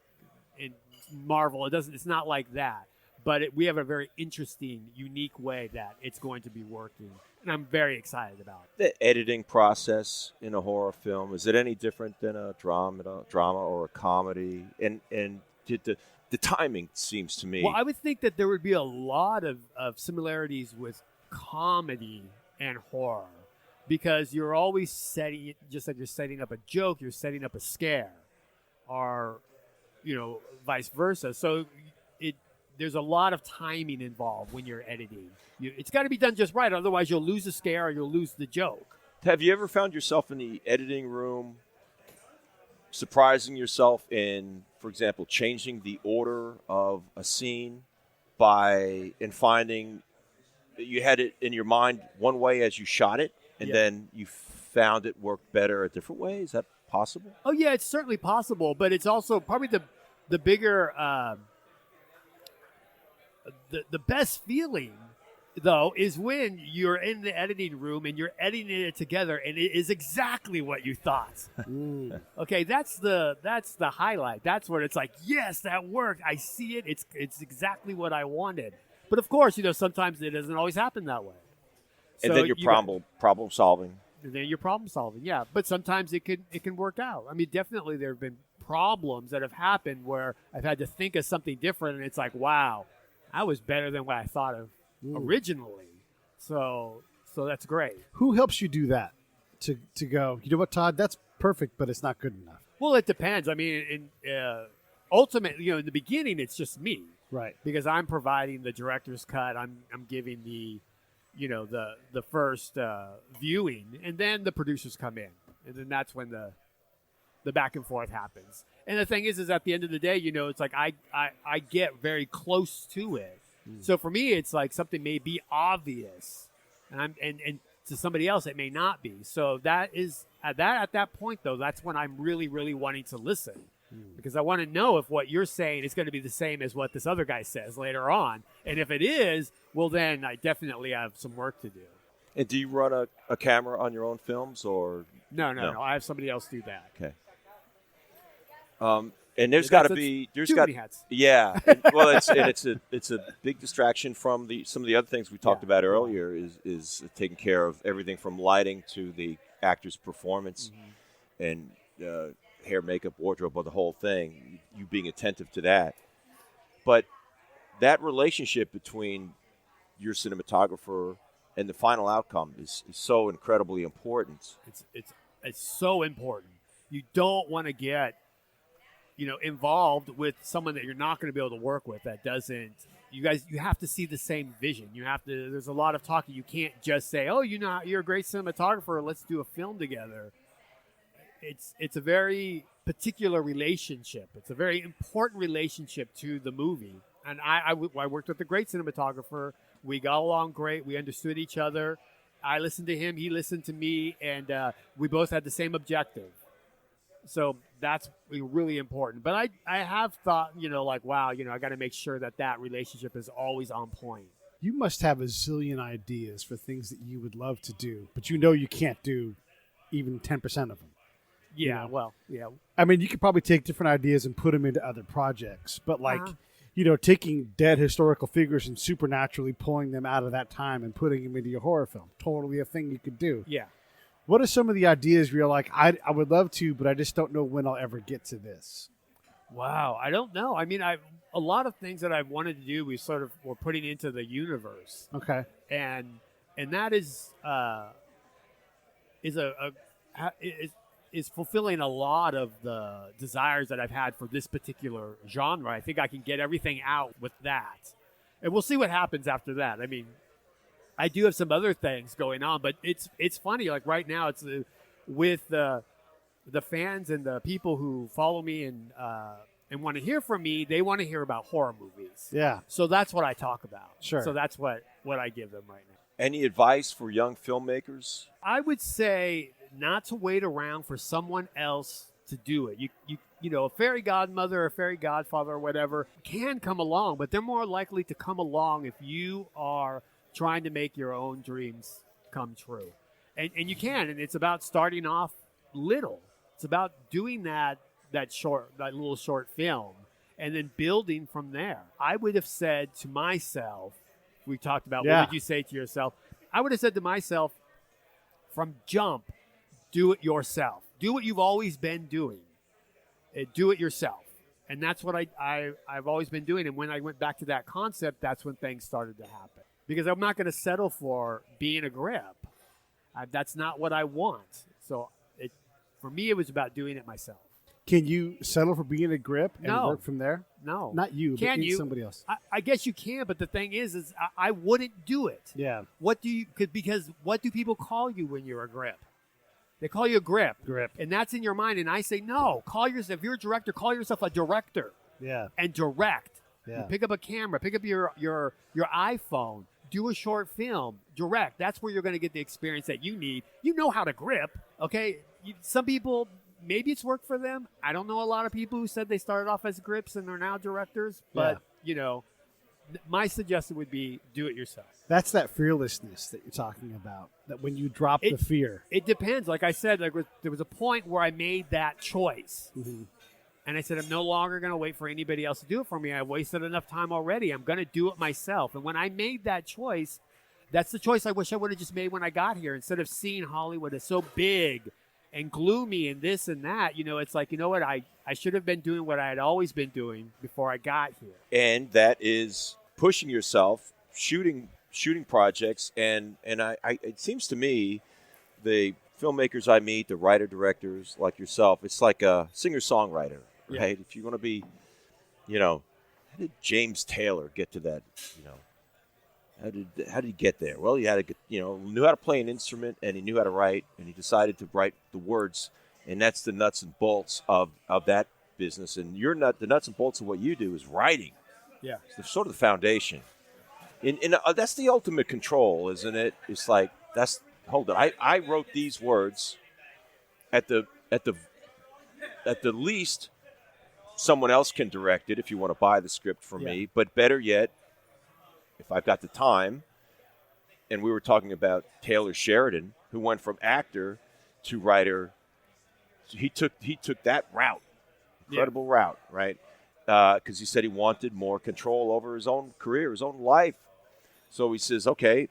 in Marvel. It doesn't. It's not like that. But we have a very interesting, unique way that it's going to be working, and I'm very excited about it. The editing process in a horror film, is it any different than a drama or a comedy? And the timing seems to me. Well, I would think that there would be a lot of similarities with comedy and horror, because you're always setting, just like you're setting up a joke, you're setting up a scare, or vice versa. So there's a lot of timing involved when you're editing. It's got to be done just right, otherwise you'll lose the scare or you'll lose the joke. Have you ever found yourself in the editing room surprising yourself in, for example, changing the order of a scene and finding that you had it in your mind one way as you shot it, and then you found it worked better a different way? Is that possible? Oh, yeah, it's certainly possible, but it's also probably the bigger... The best feeling, though, is when you're in the editing room and you're editing it together and it is exactly what you thought. Okay, that's the highlight. That's where it's like, yes, that worked. I see it. It's exactly what I wanted. But of course, sometimes it doesn't always happen that way. And then you're problem solving. And then you're problem solving, yeah. But sometimes it can work out. I mean, definitely there have been problems that have happened where I've had to think of something different, and it's like, wow, I was better than what I thought of originally. So that's great. Who helps you do that? To go, you know what, Todd? That's perfect, but it's not good enough. Well, it depends. I mean, ultimately, in the beginning, it's just me, right? Because I'm providing the director's cut. I'm giving the first viewing, and then the producers come in, and then that's when the back and forth happens. And the thing is at the end of the day, it's like I get very close to it. So for me, it's like something may be obvious, and to somebody else it may not be. So that is at that point though, that's when I'm really, really wanting to listen, because I want to know if what you're saying is going to be the same as what this other guy says later on. And if it is, well, then I definitely have some work to do. And do you run a camera on your own films, or No. I have somebody else do that. Okay. And there's got to be too many hats. Yeah. Well, it's a big distraction from some of the other things we talked about earlier. Is taking care of everything from lighting to the actor's performance, and hair, makeup, wardrobe, or the whole thing. You being attentive to that, but that relationship between your cinematographer and the final outcome is so incredibly important. It's so important. You don't want to get involved with someone that you're not going to be able to work with that doesn't. You have to see the same vision. There's a lot of talking. You can't just say, "Oh, you're a great cinematographer. Let's do a film together." It's a very particular relationship. It's a very important relationship to the movie. And I worked with a great cinematographer. We got along great. We understood each other. I listened to him. He listened to me. And we both had the same objective. So that's really important. But I have thought, wow, I got to make sure that relationship is always on point. You must have a zillion ideas for things that you would love to do, but you can't do even 10% of them. Yeah, well, yeah. I mean, you could probably take different ideas and put them into other projects, but taking dead historical figures and supernaturally pulling them out of that time and putting them into your horror film, totally a thing you could do. Yeah. What are some of the ideas where you're like, I would love to, but I just don't know when I'll ever get to this? Wow, I don't know. I mean, a lot of things that I've wanted to do, we're putting into the universe. Okay. And that is fulfilling a lot of the desires that I've had for this particular genre. I think I can get everything out with that. And we'll see what happens after that. I mean, I do have some other things going on, but it's funny. Like right now, it's with the fans and the people who follow me and want to hear from me. They want to hear about horror movies. Yeah. So that's what I talk about. Sure. So that's what I give them right now. Any advice for young filmmakers? I would say not to wait around for someone else to do it. A fairy godmother or fairy godfather or whatever can come along, but they're more likely to come along if you are trying to make your own dreams come true. And you can, and it's about starting off little. It's about doing that little short film and then building from there. I would have said to myself, we talked about what did you say to yourself? I would have said to myself from jump, do it yourself. Do what you've always been doing. Do it yourself. And that's what I've always been doing. And when I went back to that concept, that's when things started to happen. Because I'm not going to settle for being a grip. That's not what I want. So for me, it was about doing it myself. Can you settle for being a grip and work from there? No. Not you, can but you? Somebody else. I guess you can, but the thing is I wouldn't do it. Yeah. Because what do people call you when you're a grip? They call you a grip. Grip. And that's in your mind. And I say, no, if you're a director, call yourself a director. Yeah. And direct. Yeah. You pick up a camera, pick up your iPhone, do a short film, direct. That's where you're going to get the experience that you need. You know how to grip, okay? Some people, maybe it's worked for them. I don't know a lot of people who said they started off as grips and are now directors. But, my suggestion would be do it yourself. That's that fearlessness that you're talking about, that when you drop the fear. It depends. Like I said, there was a point where I made that choice. Mm-hmm. And I said, I'm no longer going to wait for anybody else to do it for me. I've wasted enough time already. I'm going to do it myself. And when I made that choice, that's the choice I wish I would have just made when I got here. Instead of seeing Hollywood as so big and gloomy and this and that, it's like, you know what? I should have been doing what I had always been doing before I got here. And that is pushing yourself, shooting projects. And it seems to me the filmmakers I meet, the writer-directors like yourself, it's like a singer-songwriter. Right? If you're going to be, how did James Taylor get to that? How did he get there? Well, he had knew how to play an instrument and he knew how to write, and he decided to write the words, and that's the nuts and bolts of that business, and the nuts and bolts of what you do is writing. Yeah. It's sort of the foundation. And that's the ultimate control, isn't it? It's like, hold it. I wrote these words. At the least, someone else can direct it if you want to buy the script from me. But better yet, if I've got the time, and we were talking about Taylor Sheridan, who went from actor to writer. He took that route, incredible route, right? Because he said he wanted more control over his own career, his own life. So he says, okay,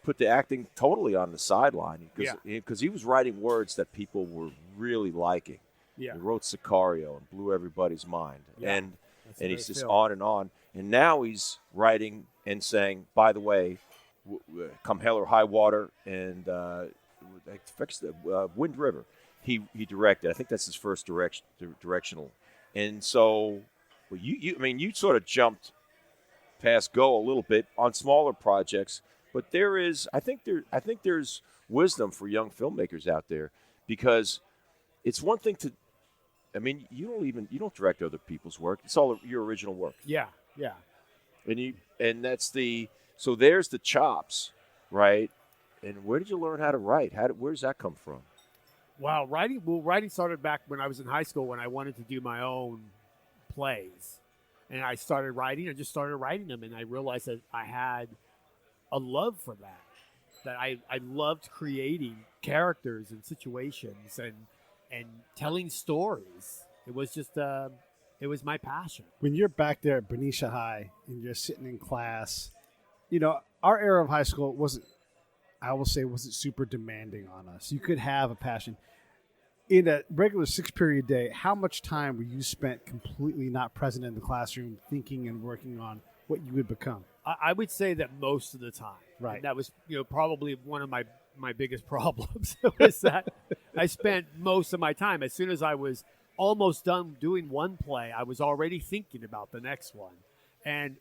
put the acting totally on the sideline because he was writing words that people were really liking. Yeah. He wrote Sicario and blew everybody's mind. Yeah. And he's just on and on. And now he's writing and saying, by the way, come hell or high water, and fix the Wind River. He directed. I think that's his first directional. And so, you sort of jumped past go a little bit on smaller projects, but I think there's wisdom for young filmmakers out there, because it's one thing to, you don't direct other people's work. It's all your original work. Yeah. So there's the chops, right? And where did you learn how to write? Where does that come from? Wow, writing started back when I was in high school, when I wanted to do my own plays. And I just started writing them, and I realized that I had a love for that I loved creating characters and situations and telling stories. It was just, it was my passion. When you're back there at Benicia High and you're sitting in class, our era of high school wasn't super demanding on us. You could have a passion. In a regular 6-period day, how much time were you spent completely not present in the classroom, thinking and working on what you would become? I would say that most of the time. Right. And that was, probably one of my biggest problems was that I spent most of my time. As soon as I was almost done doing one play, I was already thinking about the next one, and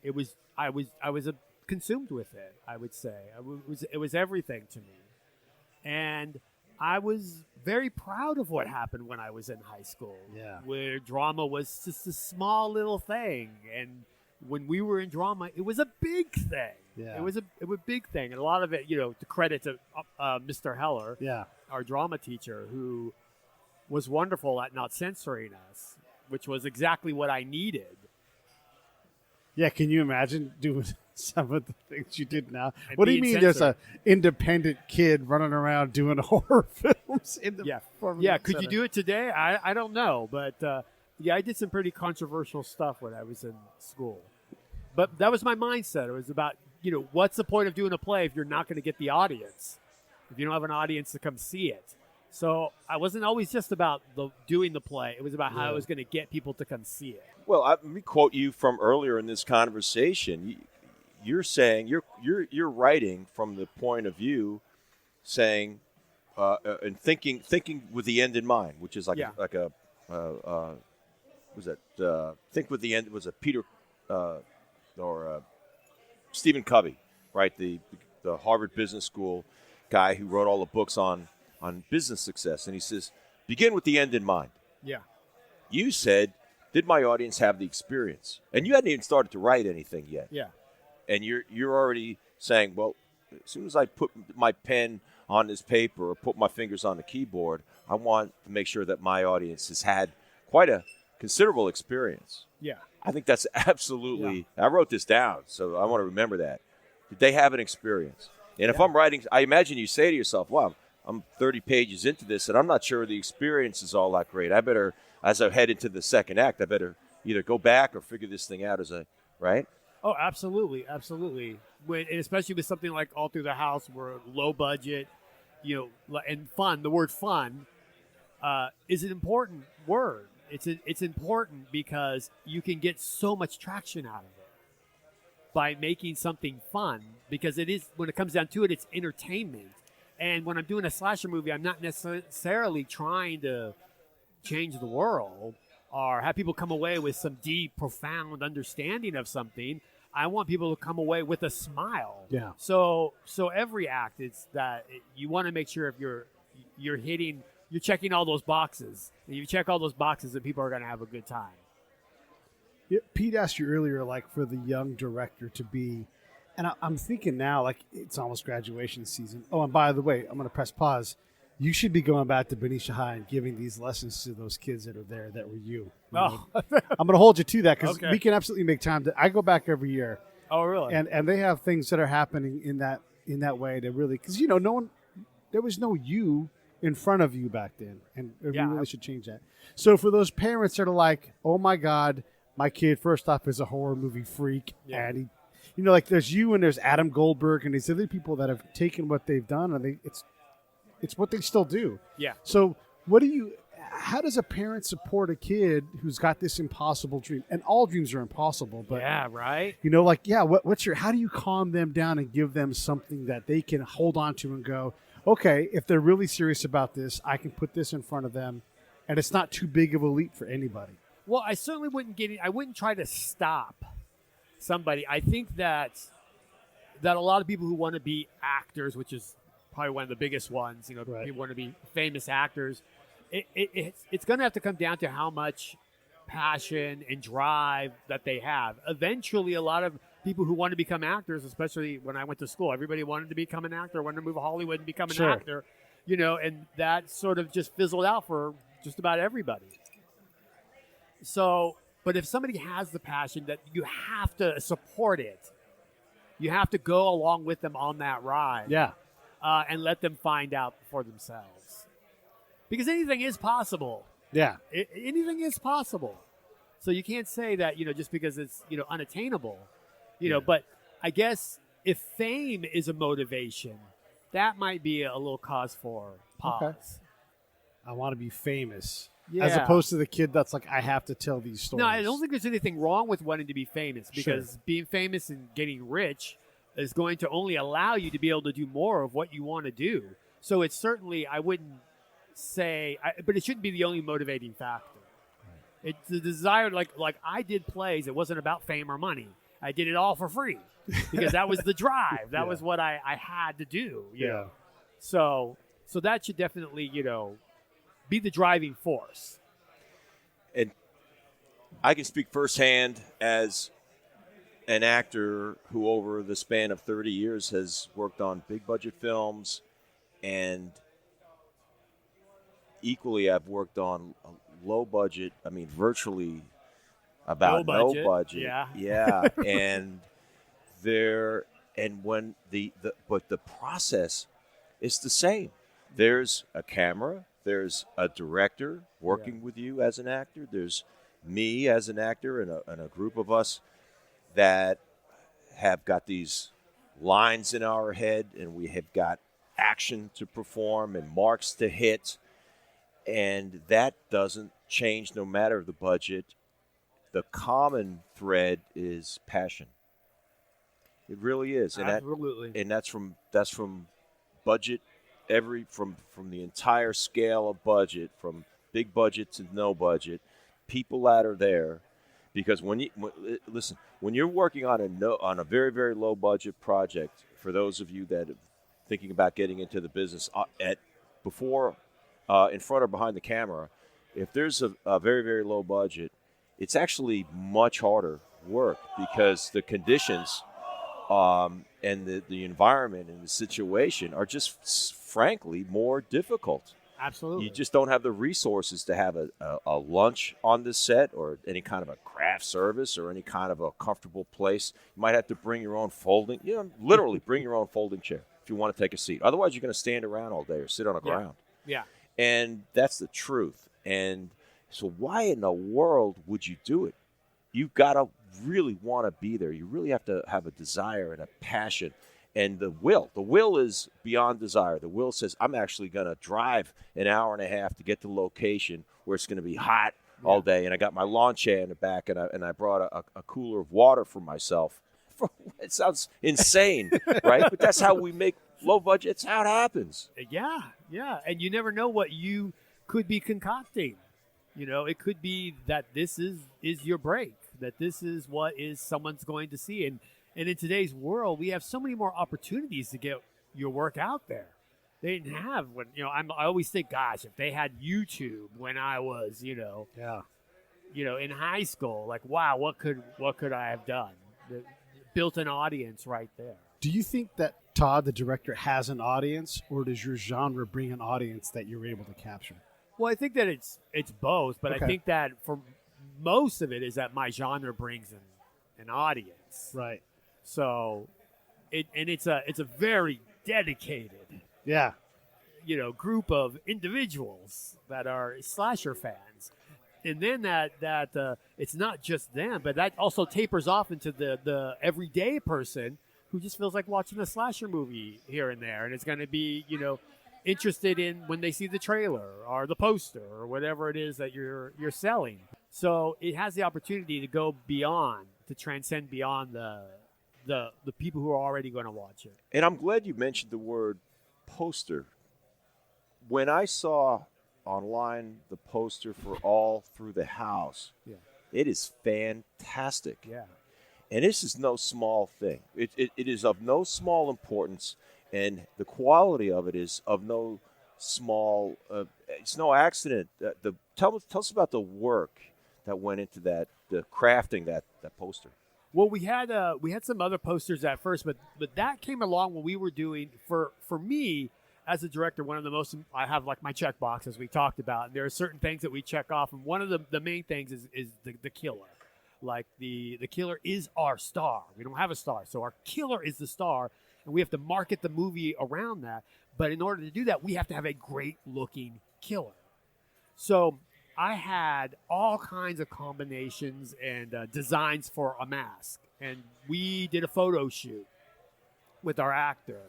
I was consumed with it. I would say it was everything to me, and I was very proud of what happened when I was in high school. Yeah, where drama was just a small little thing, and when we were in drama, it was a big thing. Yeah, it was a big thing, and a lot of it, to credit to Mr. Heller, our drama teacher, who was wonderful at not censoring us, which was exactly what I needed. Yeah, can you imagine doing some of the things you did now? And What do you mean censored. there's an independent kid running around doing horror films in the Could you do it today? I don't know, but I did some pretty controversial stuff when I was in school. But that was my mindset. It was about, what's the point of doing a play if you're not going to get the audience, if you don't have an audience to come see it? So I wasn't always just about doing the play. It was about how I was going to get people to come see it. Well, let me quote you from earlier in this conversation. You're saying you're writing from the point of view, saying and thinking with the end in mind, which is think with the end was a Peter or Stephen Covey, right? The Harvard Business School guy who wrote all the books on business success, and he says, begin with the end in mind. Yeah. You said, did my audience have the experience? And you hadn't even started to write anything yet. Yeah. And you're already saying, well, as soon as I put my pen on this paper or put my fingers on the keyboard, I want to make sure that my audience has had quite a considerable experience. Yeah. I think that's absolutely – I wrote this down, so I want to remember that. Did they have an experience? And if I'm writing – I imagine you say to yourself, wow, I'm 30 pages into this, and I'm not sure the experience is all that great. I better, as I head into the second act, I better either go back or figure this thing out right? Oh, absolutely, absolutely. And especially with something like All Through the House, where low budget, and fun. The word "fun" is an important word. It's important because you can get so much traction out of it by making something fun. Because it is, when it comes down to it, it's entertainment. And when I'm doing a slasher movie, I'm not necessarily trying to change the world or have people come away with some deep, profound understanding of something. I want people to come away with a smile. Yeah. So every act, it's that you want to make sure if you're hitting you're checking all those boxes. And you check all those boxes, and people are going to have a good time. Yeah, Pete asked you earlier, like, for the young director to be, and I'm thinking now, like, it's almost graduation season. Oh, and by the way, I'm going to press pause. You should be going back to Benicia High and giving these lessons to those kids that are there that were you. Oh. I'm going to hold you to that because Okay. we can absolutely make time. I go back every year, Oh, really? and they have things that are happening in that way to really, because there was no you in front of you back then, and we really should change that. So for those parents that are like, oh my God, my kid first off is a horror movie freak, and he, like there's you and there's Adam Goldberg and these other people that have taken what they've done and it's what they still do. Yeah. So how does a parent support a kid who's got this impossible dream? And all dreams are impossible, but yeah, right? how do you calm them down and give them something that they can hold on to and go, okay, if they're really serious about this, I can put this in front of them and it's not too big of a leap for anybody. Well, I certainly I wouldn't try to stop somebody. I think that a lot of people who want to be actors, which is probably one of the biggest ones, Right. people want to be famous actors. It's going to have to come down to how much passion and drive that they have. Eventually, a lot of people who want to become actors, especially when I went to school, everybody wanted to become an actor, wanted to move to Hollywood and become an Sure. actor, and that sort of just fizzled out for just about everybody. So, but if somebody has the passion, that you have to support it. You have to go along with them on that ride. Yeah. And let them find out for themselves. Because anything is possible. Yeah. Anything is possible. So you can't say that, just because it's, unattainable, but I guess if fame is a motivation, that might be a little cause for pause. Okay. I want to be famous. Yeah. As opposed to the kid that's like, I have to tell these stories. No, I don't think there's anything wrong with wanting to be famous, because being famous and getting rich is going to only allow you to be able to do more of what you want to do. So it's certainly, I wouldn't say, but it shouldn't be the only motivating factor. Right. It's the desire, like I did plays. It wasn't about fame or money. I did it all for free because that was the drive. That was what I had to do. You know? So that should definitely, be the driving force. And I can speak firsthand as an actor who over the span of 30 years has worked on big budget films, and equally I've worked on low budget, virtually about no budget. Yeah. But the process is the same. There's a camera, there's a director working with you as an actor, there's me as an actor and a group of us that have got these lines in our head, and we have got action to perform and marks to hit, and that doesn't change no matter the budget. The common thread is passion. It really is. And Absolutely. That's from budget, from the entire scale of budget, from big budget to no budget, people that are there. Because when you're working on a very, very low budget project, for those of you that are thinking about getting into the business in front or behind the camera, if there's a very, very low budget, it's actually much harder work because the conditions and the environment and the situation are just frankly more difficult. Absolutely. You just don't have the resources to have a lunch on the set or any kind of a craft service or any kind of a comfortable place. You might have to bring your own literally bring your own folding chair if you want to take a seat. Otherwise, you're going to stand around all day or sit on the ground. Yeah. And that's the truth. And so why in the world would you do it? You've got to really want to be there. You really have to have a desire and a passion. And the will is beyond desire. The will says, I'm actually going to drive an hour and a half to get to the location where it's going to be hot all day. And I got my lawn chair in the back, and I brought a cooler of water for myself. It sounds insane, right? But that's how we make low budget. It's how it happens. Yeah. And you never know what you could be concocting. It could be that this is your break, that this is what is someone's going to see. And in today's world, we have so many more opportunities to get your work out there. They didn't have when I always think, gosh, if they had YouTube when I was in high school, like wow, what could I have done? Built an audience right there. Do you think that Todd, the director, has an audience, or does your genre bring an audience that you're able to capture? Well, I think that it's both, but Okay. I think that for most of it is that my genre brings an audience. Right. So it's a very dedicated Yeah. group of individuals that are slasher fans, and then that it's not just them, but that also tapers off into the everyday person who just feels like watching a slasher movie here and there, and it's going to be interested in when they see the trailer or the poster or whatever it is that you're selling. So it has the opportunity to go beyond, to transcend beyond the people who are already going to watch it. And I'm glad you mentioned the word poster. When I saw online the poster for All Through the House, it is fantastic. Yeah. And this is no small thing. It is of no small importance, and the quality of it is of no small. It's no accident. Tell us about the work that went into that, the crafting that poster. Well, we had some other posters at first, but that came along when we were doing for me as a director. One of the most, I have like my checkbox, as we talked about. And there are certain things that we check off, and one of the main things is the killer. Like the killer is our star. We don't have a star, so our killer is the star, and we have to market the movie around that. But in order to do that, we have to have a great looking killer. So I had all kinds of combinations and designs for a mask, and we did a photo shoot with our actor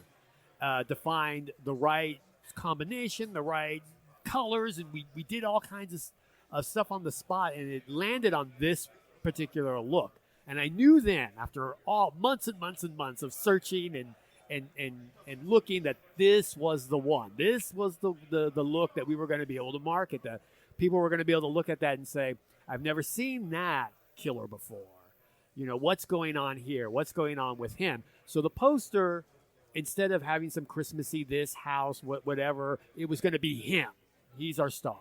to find the right combination, the right colors, and we did all kinds of stuff on the spot, and it landed on this particular look. And I knew then, after all months and months and months of searching and looking, that this was the one. This was the look that we were going to be able to market, that people were going to be able to look at that and say, I've never seen that killer before. What's going on here? What's going on with him? So the poster, instead of having some Christmassy, this house, whatever, it was going to be him. He's our star.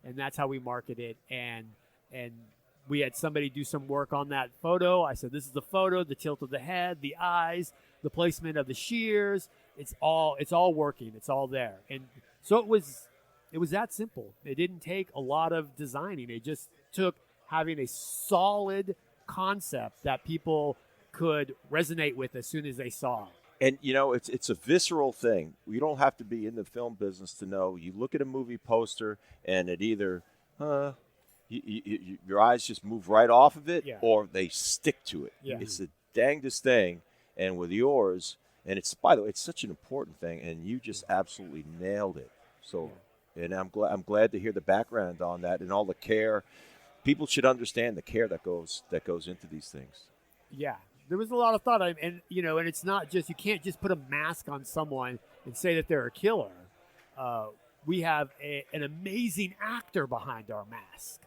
And that's how we market it. And we had somebody do some work on that photo. I said, this is the photo, the tilt of the head, the eyes, the placement of the shears. It's all working. It's all there. And so it was that simple. It didn't take a lot of designing. It just took having a solid concept that people could resonate with as soon as they saw it. And it's a visceral thing. You don't have to be in the film business to know. You look at a movie poster, and it either your eyes just move right off of it, or they stick to it. Yeah. It's the dangest thing. And with yours, and it's, by the way, it's such an important thing, and you just absolutely nailed it. So, and I'm glad to hear the background on that and all the care. People should understand the care that goes into these things. Yeah, there was a lot of thought, and it's not just, you can't just put a mask on someone and say that they're a killer. We have an amazing actor behind our mask,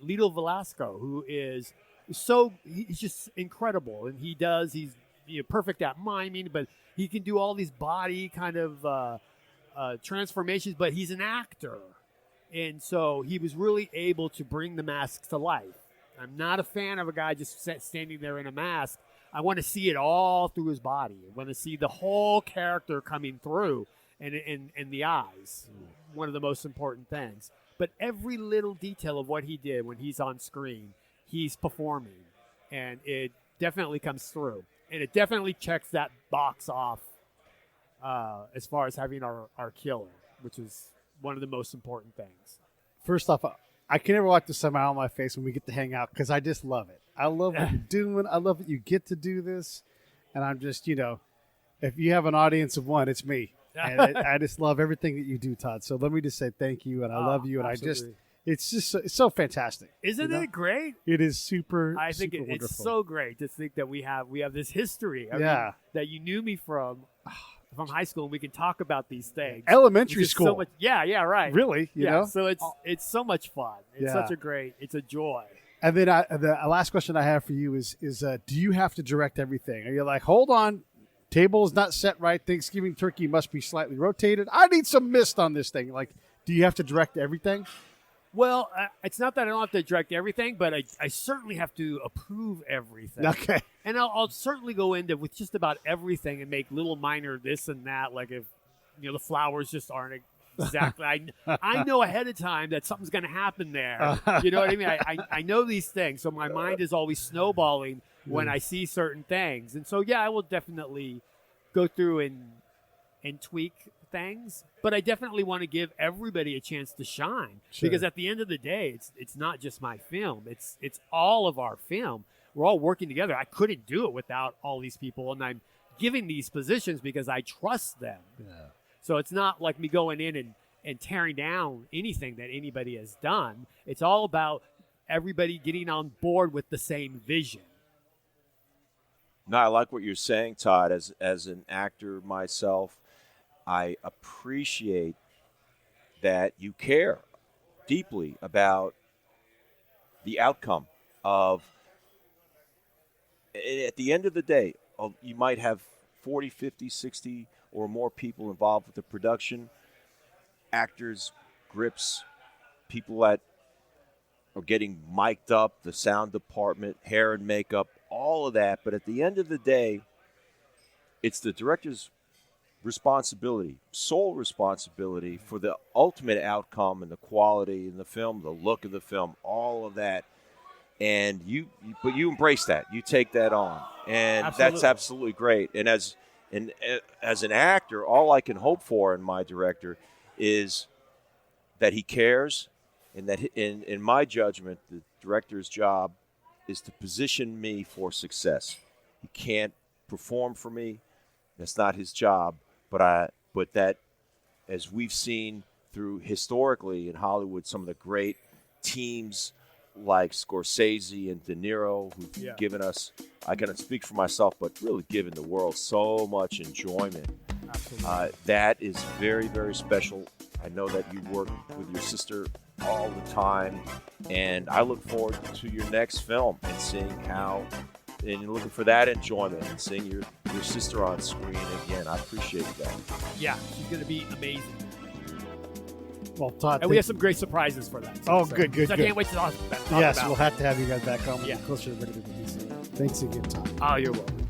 Lito Velasco, who is he's just incredible, and he's perfect at miming, but he can do all these body kind of transformations, but he's an actor. And so he was really able to bring the masks to life. I'm not a fan of a guy just standing there in a mask. I want to see it all through his body. I want to see the whole character coming through and the eyes, one of the most important things. But every little detail of what he did when he's on screen, he's performing. And it definitely comes through. And it definitely checks that box off as far as having our killer, which is one of the most important things. First off, I can never wipe the smile on my face when we get to hang out because I just love it. I love what you're doing. I love that you get to do this. And I'm just, if you have an audience of one, it's me. And I just love everything that you do, Todd. So let me just say thank you, and I love you. And Absolutely. It's so fantastic. Isn't it great? It is super. I think super it's wonderful. so great to think that we have this history. I mean, that you knew me from high school, and we can talk about these things. Elementary It's just school. So much, right. Really, you know? So it's so much fun. It's such it's a joy. And then the last question I have for you is do you have to direct everything? Are you like, hold on, Table is not set right. Thanksgiving turkey must be slightly rotated. I need some mist on this thing. Like, do you have to direct everything? Well, it's not that I don't have to direct everything, but I certainly have to approve everything. Okay. And I'll certainly go into with just about everything and make little minor this and that. Like if the flowers just aren't exactly. I know ahead of time that something's going to happen there. You know what I mean? I know these things, so my mind is always snowballing when I see certain things. And so I will definitely go through and tweak things, but I definitely want to give everybody a chance to shine because at the end of the day, it's not just my film. It's all of our film. We're all working together. I couldn't do it without all these people, and I'm giving these positions because I trust them. Yeah. So it's not like me going in and tearing down anything that anybody has done. It's all about everybody getting on board with the same vision. No, I like what you're saying, Todd. As an actor myself, I appreciate that you care deeply about the outcome of, at the end of the day, you might have 40, 50, 60 or more people involved with the production, actors, grips, people that are getting mic'd up, the sound department, hair and makeup, all of that. But at the end of the day, it's the director's responsibility, sole responsibility for the ultimate outcome and the quality in the film, the look of the film, all of that. And but you embrace that, you take that on, and that's absolutely great. And as an actor, all I can hope for in my director is that he cares, and that in my judgment, the director's job is to position me for success. He can't perform for me; that's not his job. But that, as we've seen through historically in Hollywood, some of the great teams like Scorsese and De Niro, who've given us, I cannot speak for myself, but really given the world so much enjoyment. That is very, very special. I know that you work with your sister all the time, and I look forward to your next film and seeing how, and you're looking for that enjoyment and seeing your sister on screen again. I appreciate that. Yeah, she's going to be amazing. Well, Todd, and we have some great surprises for that. Good. I can't wait to talk yes, about. we'll have to have you guys back on. Closer to Benicia. Thanks again, Todd. Oh, you're welcome.